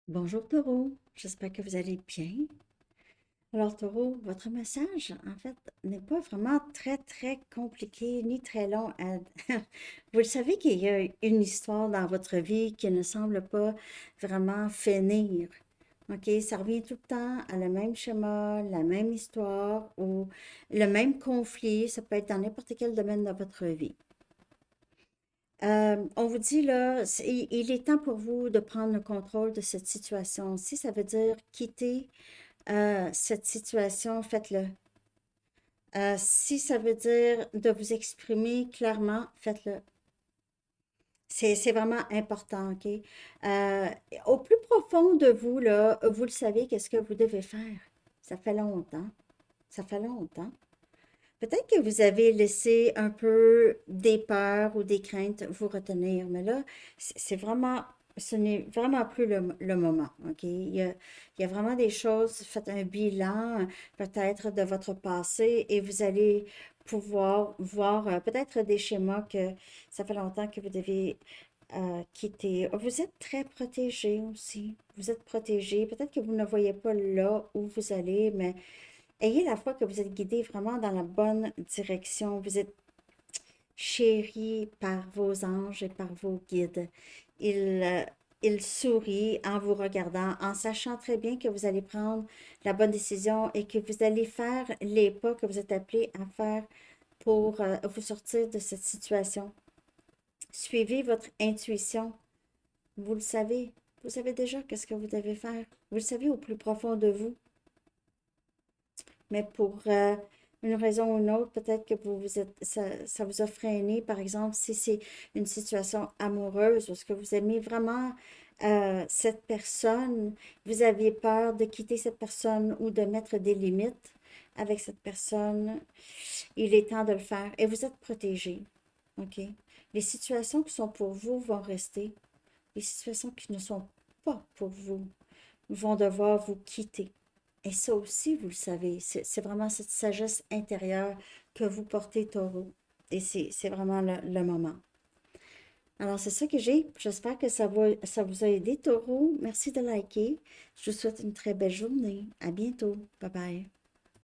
Bonjour Taureau, j'espère que vous allez bien. Alors Taureau, votre message en fait n'est pas vraiment très compliqué ni très long Vous le savez qu'il y a une histoire dans votre vie qui ne semble pas vraiment finir. OK, ça revient tout le temps à le même schéma, la même histoire ou le même conflit. Ça peut être dans n'importe quel domaine de votre vie. On vous dit là, il est temps pour vous de prendre le contrôle de cette situation. Si ça veut dire quitter cette situation, faites-le. Si ça veut dire de vous exprimer clairement, faites-le. C'est vraiment important, OK? Euh, Au plus profond de vous, là, vous le savez, qu'est-ce que vous devez faire. Ça fait longtemps. Ça fait longtemps. Peut-être que vous avez laissé un peu des peurs ou des craintes vous retenir, mais là, c'est vraiment, ce n'est vraiment plus le moment, OK? Il y a vraiment des choses, faites un bilan peut-être de votre passé et vous allez pouvoir voir peut-être des schémas que ça fait longtemps que vous devez quitter. Vous êtes très protégé aussi. Vous êtes protégé. Peut-être que vous ne voyez pas là où vous allez, mais ayez la foi que vous êtes guidé vraiment dans la bonne direction. Vous êtes chéri par vos anges et par vos guides. Ils, euh, ils sourient en vous regardant, en sachant très bien que vous allez prendre la bonne décision et que vous allez faire les pas que vous êtes appelés à faire pour vous sortir de cette situation. Suivez votre intuition. Vous le savez. Vous savez déjà qu'est-ce que vous devez faire. Vous le savez au plus profond de vous. Mais pour une raison ou une autre, peut-être que ça vous a freiné, par exemple, si c'est une situation amoureuse, parce que vous aimez vraiment cette personne, vous aviez peur de quitter cette personne ou de mettre des limites avec cette personne, il est temps de le faire et vous êtes protégé, OK? Les situations qui sont pour vous vont rester. Les situations qui ne sont pas pour vous vont devoir vous quitter. Et ça aussi, vous le savez, c'est vraiment cette sagesse intérieure que vous portez, Taureau. Et c'est vraiment le moment. Alors, c'est ça que j'ai. J'espère que ça vous a aidé, Taureau. Merci de liker. Je vous souhaite une très belle journée. À bientôt. Bye bye.